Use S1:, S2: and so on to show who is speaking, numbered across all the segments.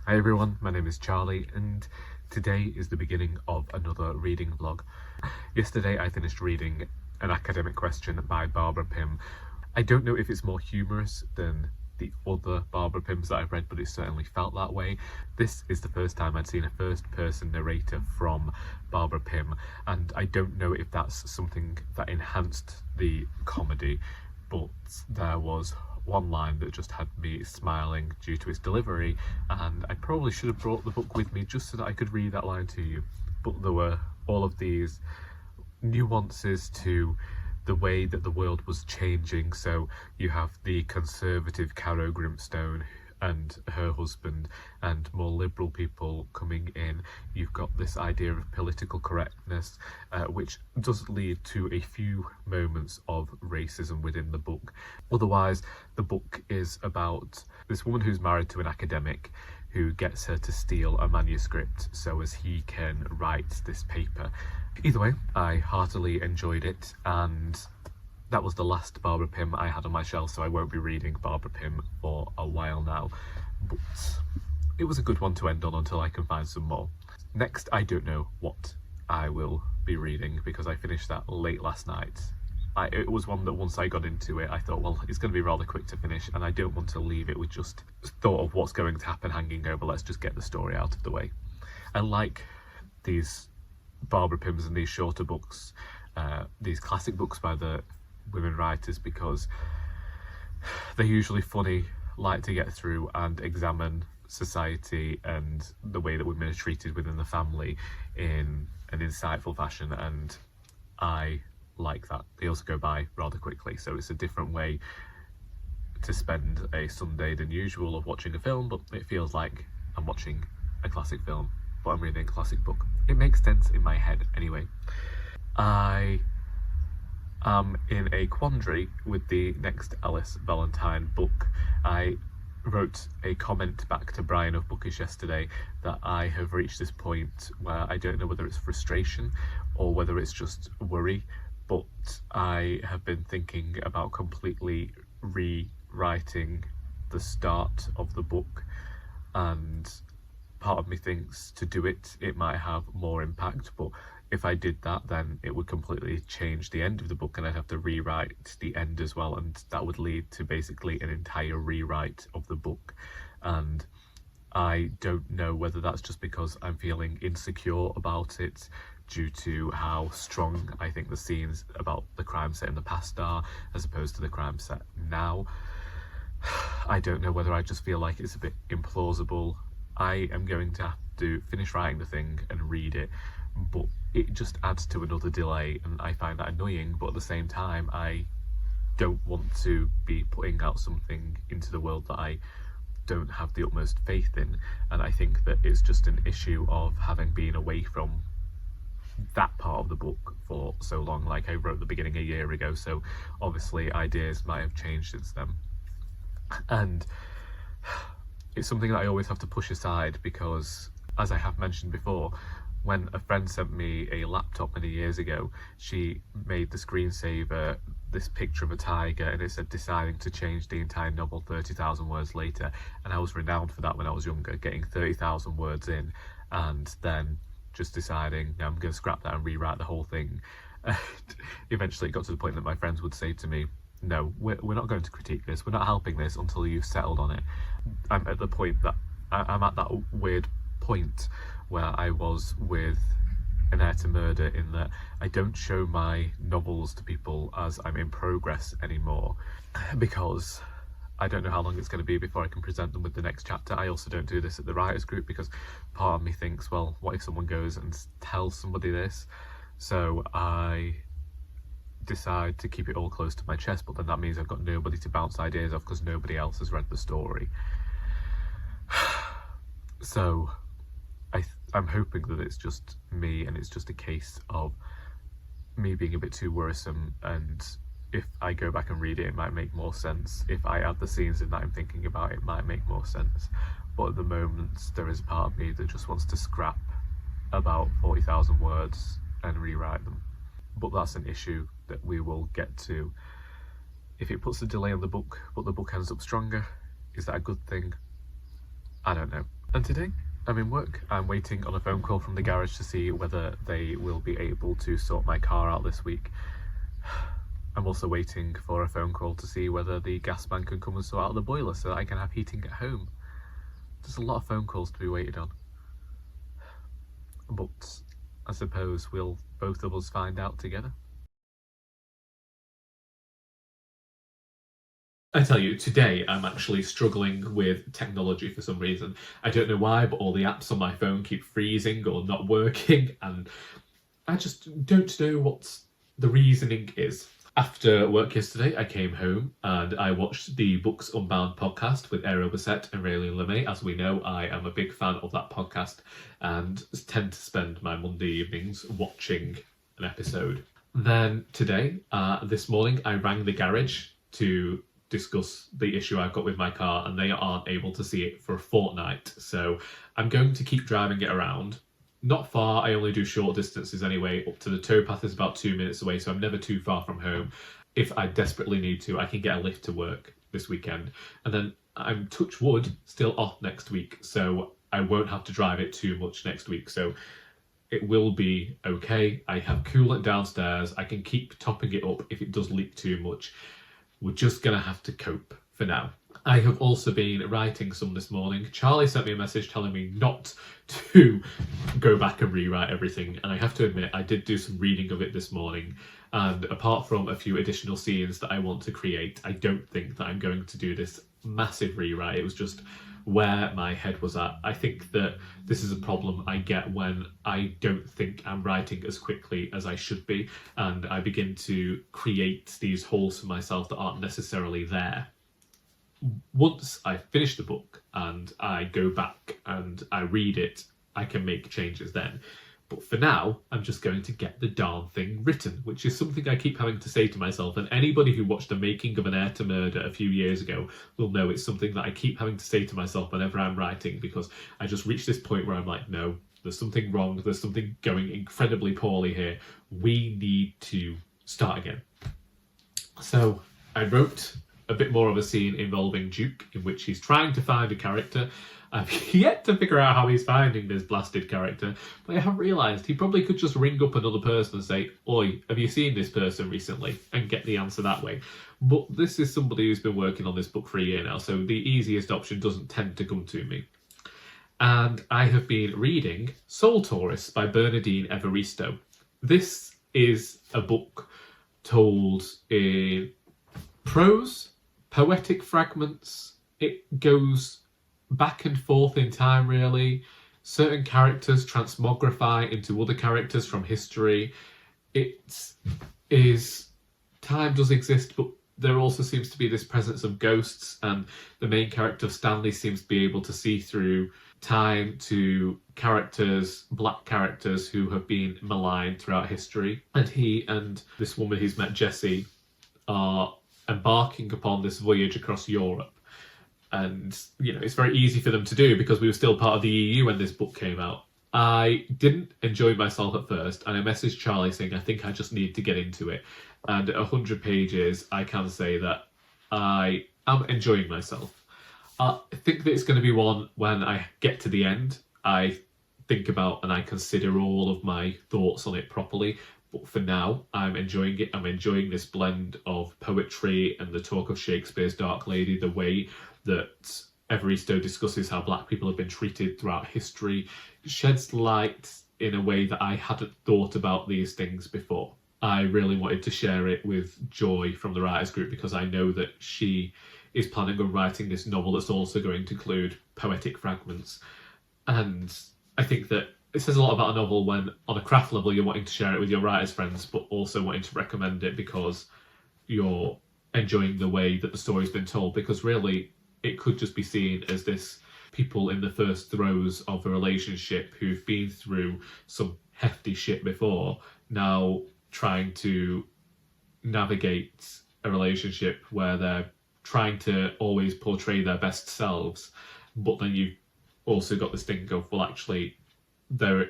S1: Hi everyone, my name is Charlie and today is the beginning of another reading vlog. Yesterday I finished reading An Academic Question by Barbara Pym. I don't know if it's more humorous than the other Barbara Pyms that I've read, but it certainly felt that way. This is the first time I'd seen a first-person narrator from Barbara Pym, and I don't know if that's something that enhanced the comedy, but there was one line that just had me smiling due to its delivery, and I probably should have brought the book with me just so that I could read that line to you. But there were all of these nuances to the way that the world was changing. So you have the conservative Caro Grimstone and her husband and more liberal people coming in. You've got this idea of political correctness, which does lead to a few moments of racism within the book. Otherwise, the book is about this woman who's married to an academic who gets her to steal a manuscript so as he can write this paper. Either way, I heartily enjoyed it, and that was the last Barbara Pym I had on my shelf, so I won't be reading Barbara Pym for a while now, but it was a good one to end on until I can find some more. Next, I don't know what I will be reading because I finished that late last night. It was one that once I got into it, I thought, well, it's going to be rather quick to finish, and I don't want to leave it with just thought of what's going to happen hanging over. Let's just get the story out of the way. I like these Barbara Pyms and these shorter books, these classic books by the women writers, because they're usually funny, light to get through, and examine society and the way that women are treated within the family in an insightful fashion, and I like that. They also go by rather quickly, so it's a different way to spend a Sunday than usual of watching a film, but it feels like I'm watching a classic film, but I'm reading a classic book. It makes sense in my head anyway. I am in a quandary with the next Alice Valentine book. I wrote a comment back to Brian of Bookish yesterday that I have reached this point where I don't know whether it's frustration or whether it's just worry, but I have been thinking about completely rewriting the start of the book, and part of me thinks to do it, it might have more impact, but if I did that, then it would completely change the end of the book and I'd have to rewrite the end as well, and that would lead to basically an entire rewrite of the book. And I don't know whether that's just because I'm feeling insecure about it due to how strong I think the scenes about the crime set in the past are as opposed to the crime set now. I don't know whether I just feel like it's a bit implausible. I am going to have to finish writing the thing and read it, but it just adds to another delay, and I find that annoying, but at the same time I don't want to be putting out something into the world that I don't have the utmost faith in, and I think that it's just an issue of having been away from that part of the book for so long. Like, I wrote the beginning a year ago, so obviously ideas might have changed since then, and it's something that I always have to push aside because, as I have mentioned before, when a friend sent me a laptop many years ago, she made the screensaver this picture of a tiger and it said deciding to change the entire novel 30,000 words later, and I was renowned for that when I was younger, getting 30,000 words in and then just deciding, no, I'm going to scrap that and rewrite the whole thing. And eventually it got to the point that my friends would say to me, no, we're not going to critique this, we're not helping this until you've settled on it. I'm at the point that I'm at that weird point where I was with An Heir to Murder, in that I don't show my novels to people as I'm in progress anymore, because I don't know how long it's going to be before I can present them with the next chapter. I also don't do this at the writers group because part of me thinks, well, what if someone goes and tells somebody this? So I decide to keep it all close to my chest, but then that means I've got nobody to bounce ideas off because nobody else has read the story. So I'm hoping that it's just me and it's just a case of me being a bit too worrisome, and if I go back and read it, it might make more sense. If I add the scenes in that I'm thinking about, it might make more sense. But at the moment, there is a part of me that just wants to scrap about 40,000 words and rewrite them. But that's an issue that we will get to. If it puts a delay on the book, but the book ends up stronger, is that a good thing? I don't know. And today I'm in work. I'm waiting on a phone call from the garage to see whether they will be able to sort my car out this week. I'm also waiting for a phone call to see whether the gas man can come and sort out the boiler so that I can have heating at home. There's a lot of phone calls to be waited on. But I suppose we'll both of us find out together. I tell you, today I'm actually struggling with technology for some reason. I don't know why, but all the apps on my phone keep freezing or not working, and I just don't know what the reasoning is. After work yesterday, I came home and I watched the Books Unbound podcast with Ariel Bissett and Raylene LeMay. As we know, I am a big fan of that podcast and tend to spend my Monday evenings watching an episode. Then today, this morning, I rang the garage to discuss the issue I've got with my car, and they aren't able to see it for a fortnight. So I'm going to keep driving it around. Not far, I only do short distances anyway. Up to the towpath is about 2 minutes away, so I'm never too far from home. If I desperately need to, I can get a lift to work this weekend. And then I'm, touch wood, still off next week, so I won't have to drive it too much next week. So it will be okay. I have coolant downstairs. I can keep topping it up if it does leak too much. We're just going to have to cope for now. I have also been writing some this morning. Charlie sent me a message telling me not to go back and rewrite everything, and I have to admit I did do some reading of it this morning, and apart from a few additional scenes that I want to create, I don't think that I'm going to do this massive rewrite. It was just where my head was at. I think that this is a problem I get when I don't think I'm writing as quickly as I should be, and I begin to create these holes for myself that aren't necessarily there. Once I finish the book and I go back and I read it, I can make changes then. But for now, I'm just going to get the darn thing written, which is something I keep having to say to myself. And anybody who watched The Making of an Heir to Murder a few years ago will know it's something that I keep having to say to myself whenever I'm writing, because I just reach this point where I'm like, no, there's something wrong. There's something going incredibly poorly here. We need to start again. So I wrote a bit more of a scene involving Duke, in which he's trying to find a character. I've yet to figure out how he's finding this blasted character, but I have realised he probably could just ring up another person and say, "Oi, have you seen this person recently?" and get the answer that way. But this is somebody who's been working on this book for a year now, so the easiest option doesn't tend to come to me. And I have been reading Our Doris by Bernardine Evaristo. This is a book told in prose, poetic fragments. It goes back and forth in time, really. Certain characters transmogrify into other characters from history. It is, time does exist, but there also seems to be this presence of ghosts, and the main character, Stanley, seems to be able to see through time to characters, black characters who have been maligned throughout history. And he and this woman he's met, Jessie, are embarking upon this voyage across Europe. And, you know, it's very easy for them to do because we were still part of the EU when this book came out. I didn't enjoy myself at first, and I messaged Charlie saying I think I just need to get into it. And at 100 pages, I can say that I am enjoying myself. I think that it's going to be one when I get to the end, I think about and I consider all of my thoughts on it properly. But for now, I'm enjoying it. I'm enjoying this blend of poetry and the talk of Shakespeare's Dark Lady, the way that Evaristo discusses how black people have been treated throughout history, sheds light in a way that I hadn't thought about these things before. I really wanted to share it with Joy from the writers group because I know that she is planning on writing this novel that's also going to include poetic fragments. And I think that it says a lot about a novel when on a craft level you're wanting to share it with your writers friends, but also wanting to recommend it because you're enjoying the way that the story's been told, because really it could just be seen as this people in the first throes of a relationship who've been through some hefty shit before, now trying to navigate a relationship where they're trying to always portray their best selves, but then you've also got this thing of, well, actually, they're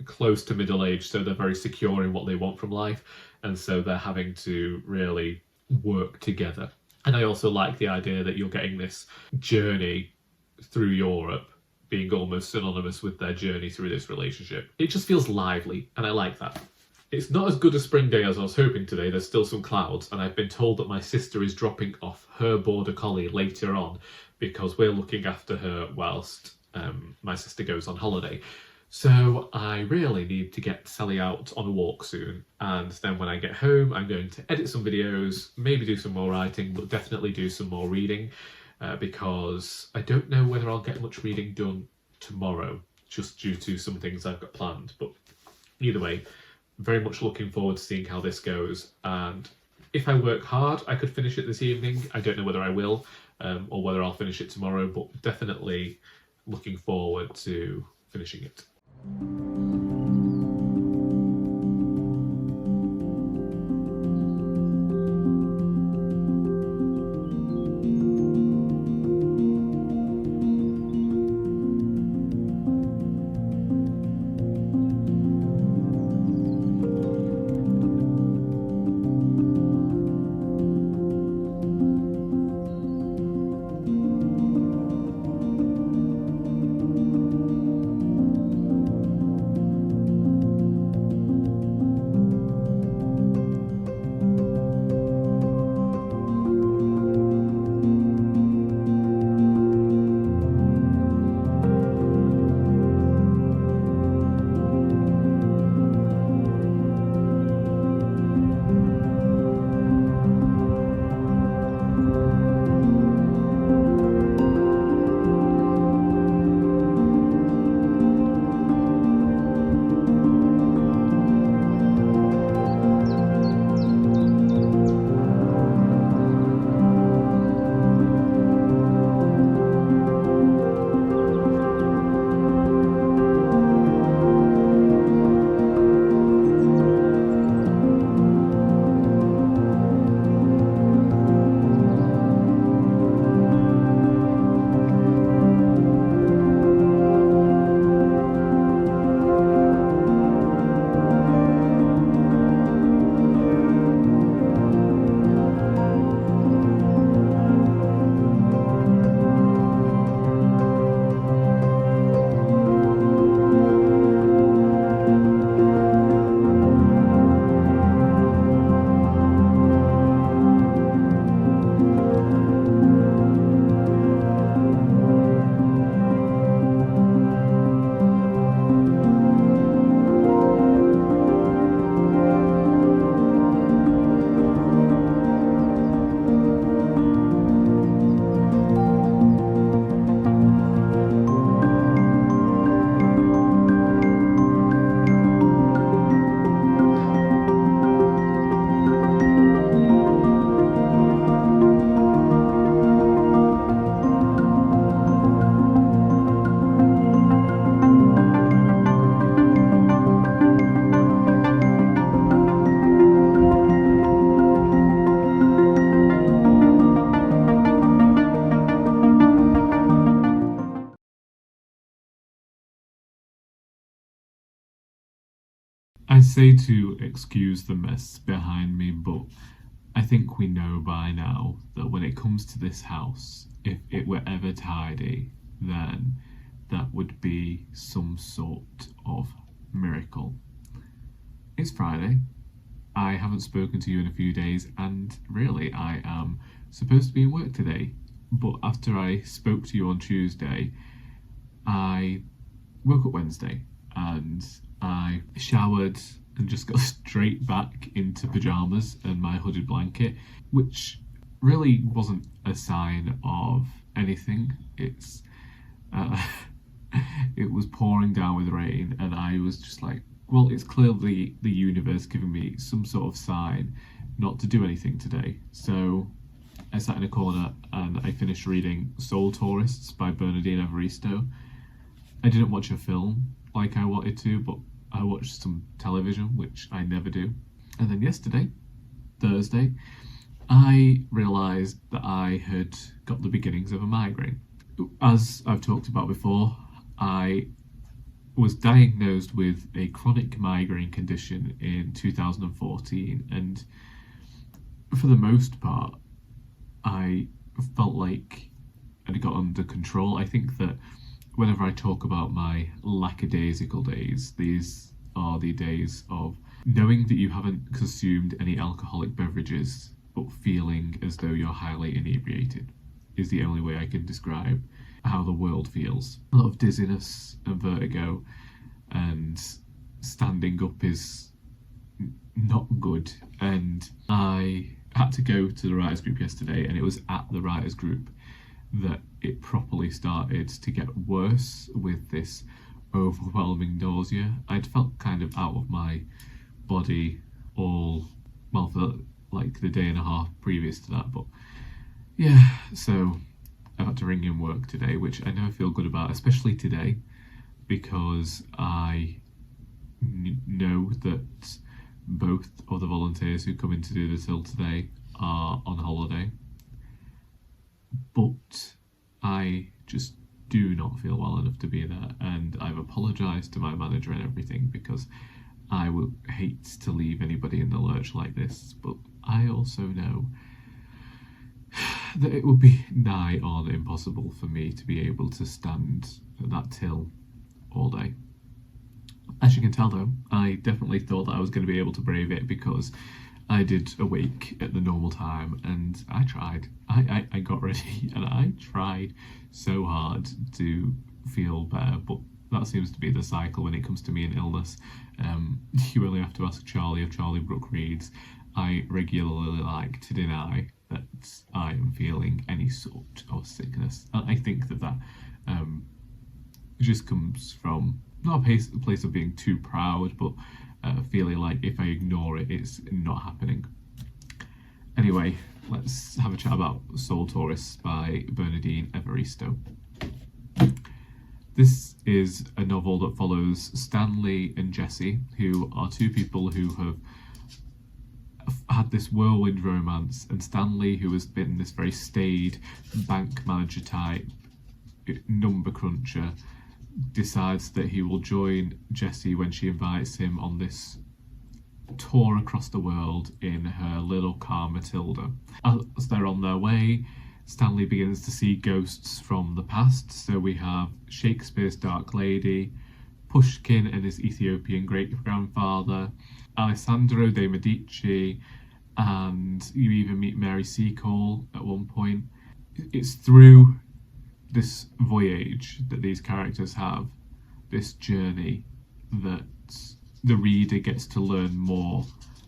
S1: close to middle age, so they're very secure in what they want from life, and so they're having to really work together. And I also like the idea that you're getting this journey through Europe being almost synonymous with their journey through this relationship. It just feels lively, and I like that. It's not as good a spring day as I was hoping today. There's still some clouds, and I've been told that my sister is dropping off her border collie later on because we're looking after her whilst my sister goes on holiday. So I really need to get Sally out on a walk soon, and then when I get home I'm going to edit some videos, maybe do some more writing, but definitely do some more reading, because I don't know whether I'll get much reading done tomorrow, just due to some things I've got planned. But either way, very much looking forward to seeing how this goes, and if I work hard I could finish it this evening. I don't know whether I will, or whether I'll finish it tomorrow, but definitely looking forward to finishing it. I say to excuse the mess behind me, but I think we know by now that when it comes to this house, if it were ever tidy, then that would be some sort of miracle. It's Friday. I haven't spoken to you in a few days, and really I am supposed to be in work today. But after I spoke to you on Tuesday, I woke up Wednesday and I showered and just got straight back into pyjamas and my hooded blanket, which really wasn't a sign of anything. It was pouring down with rain, and I was just like, well, it's clearly the universe giving me some sort of sign not to do anything today. So I sat in a corner and I finished reading Soul Tourists by Bernardine Evaristo. I didn't watch a film like I wanted to, but I watched some television, which I never do. And then yesterday, Thursday, I realised that I had got the beginnings of a migraine. As I've talked about before, I was diagnosed with a chronic migraine condition in 2014, and for the most part, I felt like it got under control. I think that whenever I talk about my lackadaisical days, these are the days of knowing that you haven't consumed any alcoholic beverages but feeling as though you're highly inebriated is the only way I can describe how the world feels. A lot of dizziness and vertigo, and standing up is not good. And I had to go to the writers group yesterday, and it was at the writers group that it properly started to get worse with this overwhelming nausea. I'd felt kind of out of my body for like the day and a half previous to that, but yeah, so I had to ring in work today, which I know I feel good about, especially today, because I know that both of the volunteers who come in to do the till today are on holiday, but I just do not feel well enough to be there, and I've apologised to my manager and everything, because I would hate to leave anybody in the lurch like this, but I also know that it would be nigh on impossible for me to be able to stand at that till all day. As you can tell though, I definitely thought that I was going to be able to brave it, because I did awake at the normal time, and I tried. I got ready and I tried so hard to feel better, but that seems to be the cycle when it comes to me and illness. You only have to ask Charlie of Charlie Brooke Reads. I regularly like to deny that I am feeling any sort of sickness. And I think that just comes from not a place of being too proud, but feeling like if I ignore it, it's not happening. Anyway, let's have a chat about Soul Doris by Bernardine Evaristo. This is a novel that follows Stanley and Jessie, who are two people who have had this whirlwind romance, and Stanley, who has been this very staid bank manager type number cruncher, decides that he will join Jessie when she invites him on this tour across the world in her little car Matilda. As they're on their way, Stanley begins to see ghosts from the past. So we have Shakespeare's Dark Lady, Pushkin and his Ethiopian great-grandfather, Alessandro de Medici, and you even meet Mary Seacole at one point. It's through this voyage that these characters have, this journey, that the reader gets to learn more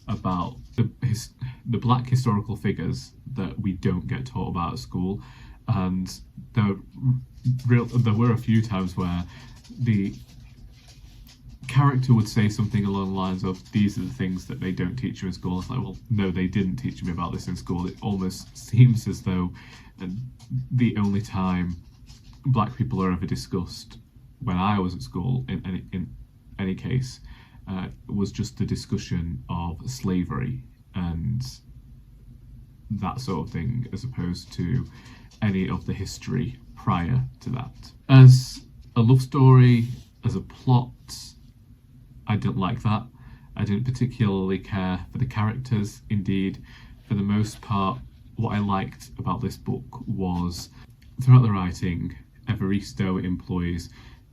S1: about the black historical figures that we don't get taught about at school. And there were a few times where the character would say something along the lines of, these are the things that they don't teach you in school. It's like, well, no, they didn't teach me about this in school. It almost seems as though the only time black people are ever discussed when I was at school, in any case, was just the discussion of slavery and that sort of thing, as opposed to any of the history prior to that. As a love story, as a plot, I didn't like that. I didn't particularly care for the characters. Indeed, for the most part, what I liked about this book was, throughout the writing, Evaristo employs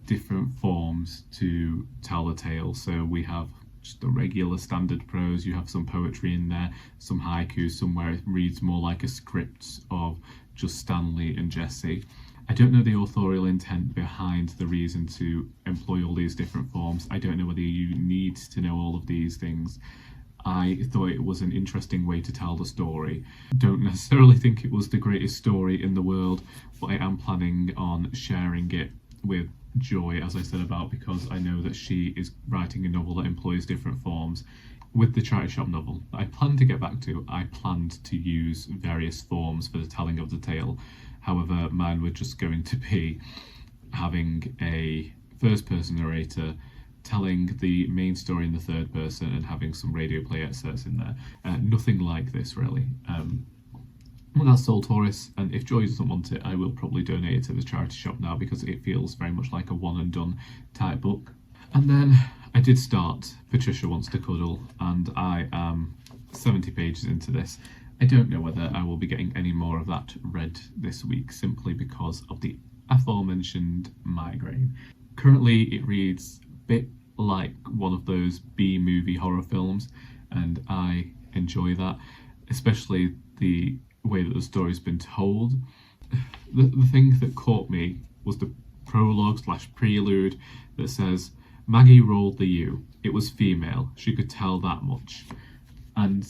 S1: different forms to tell the tale. So we have just the regular standard prose, you have some poetry in there, some haikus, somewhere it reads more like a script of just Stanley and Jessie. I don't know the authorial intent behind the reason to employ all these different forms. I don't know whether you need to know all of these things. I thought it was an interesting way to tell the story. Don't necessarily think it was the greatest story in the world, but I am planning on sharing it with Joy, as I said about, because I know that she is writing a novel that employs different forms. With the charity shop novel I plan to get back to, I planned to use various forms for the telling of the tale. However, mine were just going to be having a first-person narrator telling the main story in the third person and having some radio play excerpts in there. Nothing like this, really. Well, that's Soul Doris, and if Joy doesn't want it, I will probably donate it to the charity shop now, because it feels very much like a one and done type book. And then I did start Patricia Wants to Cuddle, and I am 70 pages into this. I don't know whether I will be getting any more of that read this week, simply because of the aforementioned migraine. Currently it reads a bit like one of those B-movie horror films, and I enjoy that, especially the way that the story's been told. The thing that caught me was the prologue slash prelude that says, Maggie rolled the ewe. It was female. She could tell that much. And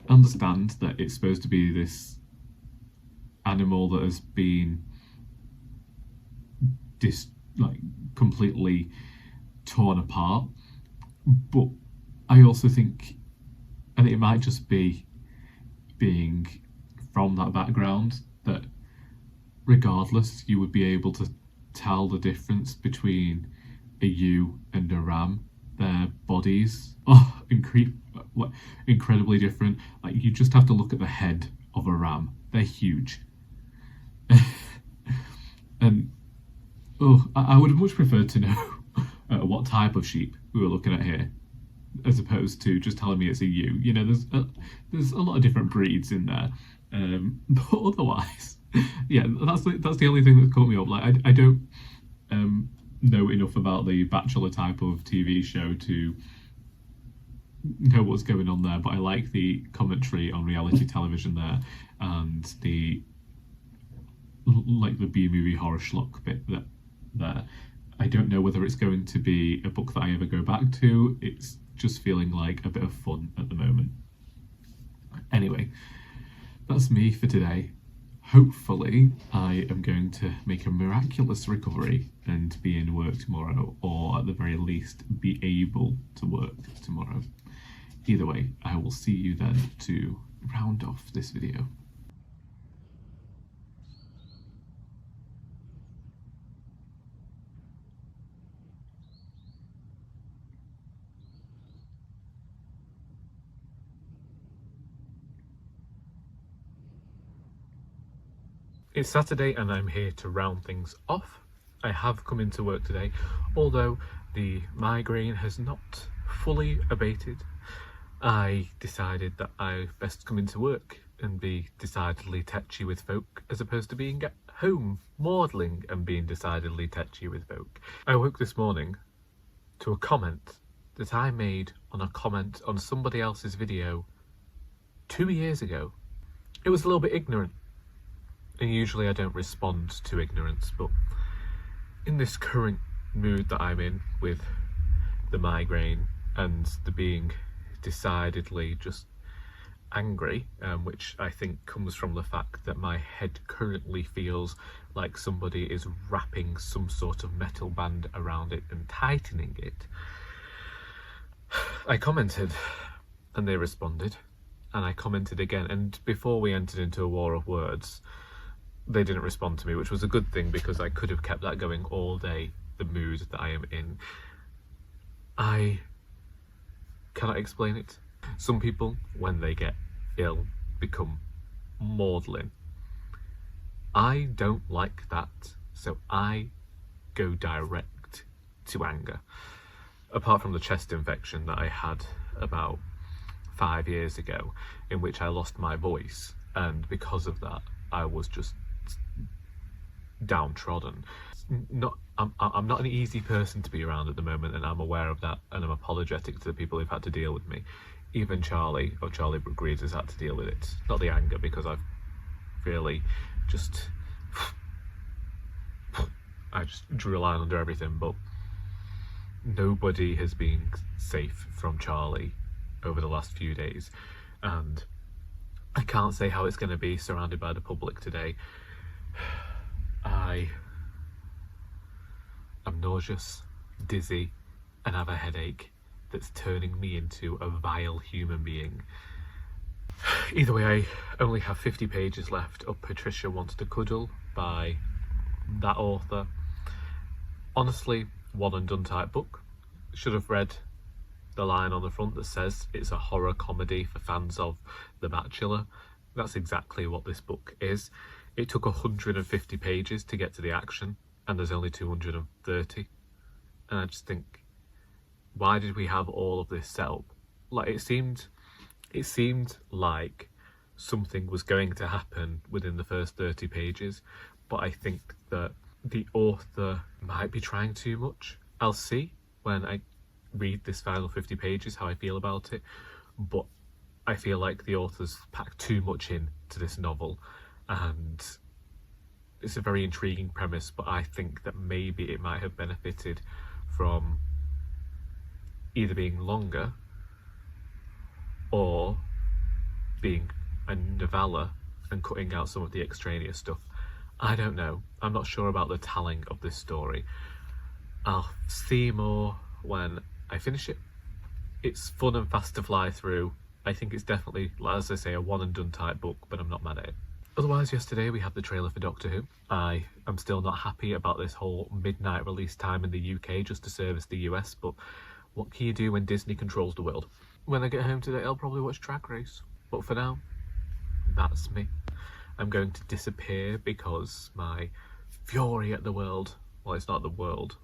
S1: understand that it's supposed to be this animal that has been completely torn apart. But I also think, and it might just be being from that background, that regardless, you would be able to tell the difference between a ewe and a ram. Their bodies are incredibly different. Like, you just have to look at the head of a ram. They're huge. And I would have much preferred to know what type of sheep we were looking at here, as opposed to just telling me it's a ewe. You know, there's a lot of different breeds in there. But otherwise, yeah, that's the only thing that caught me up. Like, I don't know enough about the Bachelor type of TV show to know what's going on there, but I like the commentary on reality television there, and the B-movie horror schlock bit there. I don't know whether it's going to be a book that I ever go back to. It's just feeling like a bit of fun at the moment. Anyway, that's me for today. Hopefully I am going to make a miraculous recovery and be in work tomorrow, or at the very least be able to work tomorrow. Either way, I will see you then to round off this video. It's Saturday and I'm here to round things off. I have come into work today, although the migraine has not fully abated. I decided that I best come into work and be decidedly tetchy with folk, as opposed to being at home maudling and being decidedly tetchy with folk. I woke this morning to a comment that I made on a comment on somebody else's video 2 years ago. It was a little bit ignorant. And usually I don't respond to ignorance, but in this current mood that I'm in with the migraine and the being decidedly just angry, which I think comes from the fact that my head currently feels like somebody is wrapping some sort of metal band around it and tightening it, I commented and they responded, and I commented again, and before we entered into a war of words, they didn't respond to me, which was a good thing because I could have kept that going all day, the mood that I am in. I cannot explain it. Some people, when they get ill, become maudlin. I don't like that, so I go direct to anger. Apart from the chest infection that I had about 5 years ago, in which I lost my voice, and because of that, I was just downtrodden. I'm not an easy person to be around at the moment, and I'm aware of that, and I'm apologetic to the people who've had to deal with me. Even Charlie Brooke-Reed has had to deal with it. Not the anger, because I've really just drew a line under everything, but nobody has been safe from Charlie over the last few days, and I can't say how it's going to be surrounded by the public today. I am nauseous, dizzy, and have a headache that's turning me into a vile human being. Either way, I only have 50 pages left of Patricia Wants to Cuddle by that author. Honestly, one and done type book. Should have read the line on the front that says it's a horror comedy for fans of The Bachelor. That's exactly what this book is. It took 150 pages to get to the action, and there's only 230. And I just think, why did we have all of this set up? Like, it seemed like something was going to happen within the first 30 pages, but I think that the author might be trying too much. I'll see when I read this final 50 pages how I feel about it, but I feel like the author's packed too much into this novel, and it's a very intriguing premise, but I think that maybe it might have benefited from either being longer or being a novella and cutting out some of the extraneous stuff. I don't know. I'm not sure about the telling of this story. I'll see more when I finish it. It's fun and fast to fly through. I think it's definitely, as I say, a one and done type book, but I'm not mad at it. Otherwise, yesterday we had the trailer for Doctor Who. I am still not happy about this whole midnight release time in the UK just to service the US, but what can you do when Disney controls the world? When I get home today, I'll probably watch Drag Race. But for now, that's me. I'm going to disappear because my fury at the world, well, it's not the world.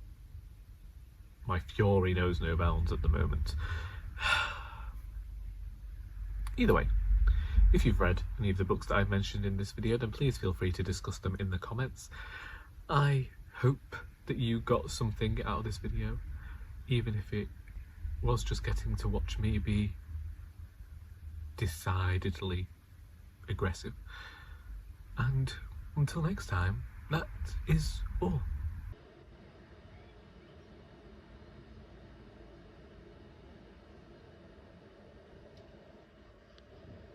S1: My fury knows no bounds at the moment. Either way, if you've read any of the books that I've mentioned in this video, then please feel free to discuss them in the comments. I hope that you got something out of this video, even if it was just getting to watch me be decidedly aggressive. And until next time, that is